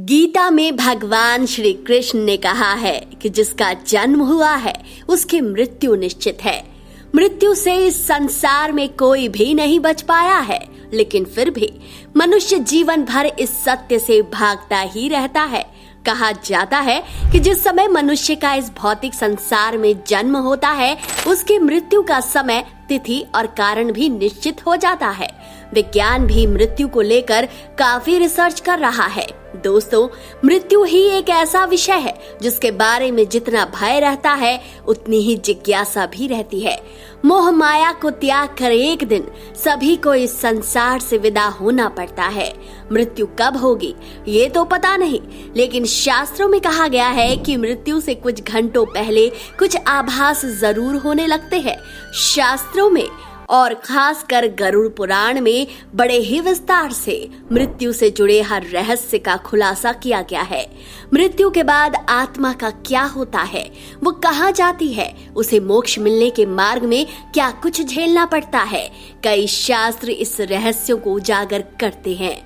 गीता में भगवान श्री कृष्ण ने कहा है कि जिसका जन्म हुआ है उसकी मृत्यु निश्चित है। मृत्यु से इस संसार में कोई भी नहीं बच पाया है, लेकिन फिर भी मनुष्य जीवन भर इस सत्य से भागता ही रहता है। कहा जाता है कि जिस समय मनुष्य का इस भौतिक संसार में जन्म होता है उसकी मृत्यु का समय, तिथि और कारण भी निश्चित हो जाता है। विज्ञान भी मृत्यु को लेकर काफी रिसर्च कर रहा है। दोस्तों, मृत्यु ही एक ऐसा विषय है जिसके बारे में जितना भय रहता है उतनी ही जिज्ञासा भी रहती है। मोह माया को त्याग कर एक दिन सभी को इस संसार से विदा होना पड़ता है। मृत्यु कब होगी ये तो पता नहीं, लेकिन शास्त्रों में कहा गया है कि मृत्यु से कुछ घंटों पहले कुछ आभास जरूर होने लगते हैं। शास्त्रों में और खासकर गरुड़ पुराण में बड़े ही विस्तार से मृत्यु से जुड़े हर रहस्य का खुलासा किया गया है। मृत्यु के बाद आत्मा का क्या होता है, वो कहाँ जाती है, उसे मोक्ष मिलने के मार्ग में क्या कुछ झेलना पड़ता है, कई शास्त्र इस रहस्यों को उजागर करते हैं।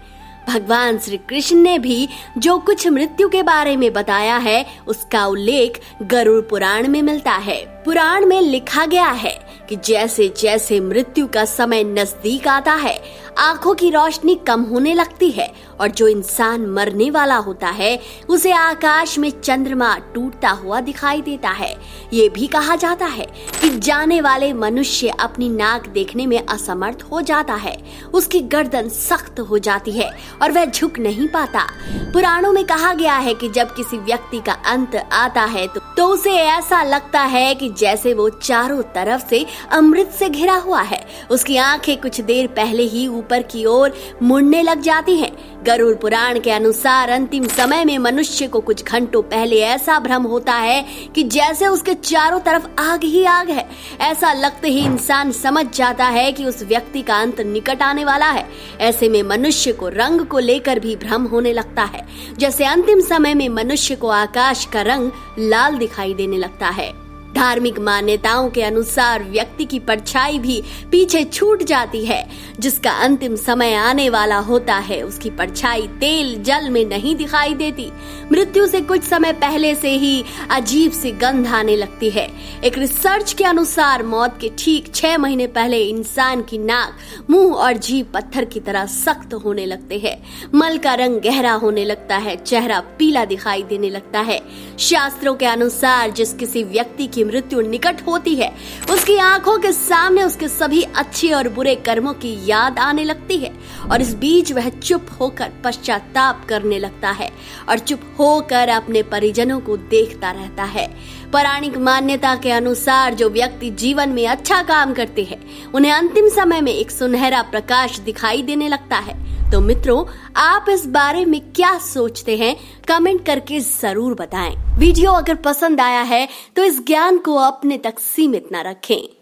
भगवान श्री कृष्ण ने भी जो कुछ मृत्यु के बारे में बताया है उसका उल्लेख गरुड़ पुराण में मिलता है। पुराण में लिखा गया है कि जैसे जैसे मृत्यु का समय नजदीक आता है आंखों की रोशनी कम होने लगती है और जो इंसान मरने वाला होता है उसे आकाश में चंद्रमा टूटता हुआ दिखाई देता है। ये भी कहा जाता है कि जाने वाले मनुष्य अपनी नाक देखने में असमर्थ हो जाता है, उसकी गर्दन सख्त हो जाती है और वह झुक नहीं पाता। पुराणों में कहा गया है कि जब किसी व्यक्ति का अंत आता है तो उसे ऐसा लगता है कि जैसे वो चारों तरफ से अमृत से घिरा हुआ है। उसकी आंखें कुछ देर पहले ही ऊपर की ओर मुड़ने लग जाती हैं। गरुड़ पुराण के अनुसार अंतिम समय में मनुष्य को कुछ घंटों पहले ऐसा भ्रम होता है कि जैसे उसके चारों तरफ आग ही आग है। ऐसा लगते ही इंसान समझ जाता है कि उस व्यक्ति का अंत निकट आने वाला है। ऐसे में मनुष्य को रंग को लेकर भी भ्रम होने लगता है, जैसे अंतिम समय में मनुष्य को आकाश का रंग लाल दिखाई देने लगता है। धार्मिक मान्यताओं के अनुसार व्यक्ति की परछाई भी पीछे छूट जाती है। जिसका अंतिम समय आने वाला होता है उसकी परछाई तेल जल में नहीं दिखाई देती। मृत्यु से कुछ समय पहले से ही अजीब सी गंध आने लगती है। एक रिसर्च के अनुसार मौत के ठीक 6 महीने पहले इंसान की नाक, मुंह और जीभ पत्थर की तरह सख्त होने लगते हैं। मल का रंग गहरा होने लगता है, चेहरा पीला दिखाई देने लगता है। शास्त्रों के अनुसार जिस किसी व्यक्ति की मृत्यु निकट होती है उसकी आंखों के सामने उसके सभी अच्छे और बुरे कर्मों की याद आने लगती है और इस बीच वह चुप होकर पश्चाताप करने लगता है और चुप होकर अपने परिजनों को देखता रहता है। पौराणिक मान्यता के अनुसार जो व्यक्ति जीवन में अच्छा काम करते हैं उन्हें अंतिम समय में एक सुनहरा प्रकाश दिखाई देने लगता है। तो मित्रों, आप इस बारे में क्या सोचते हैं कमेंट करके जरूर बताएं। वीडियो अगर पसंद आया है तो इस ज्ञान को अपने तक सीमित न रखें।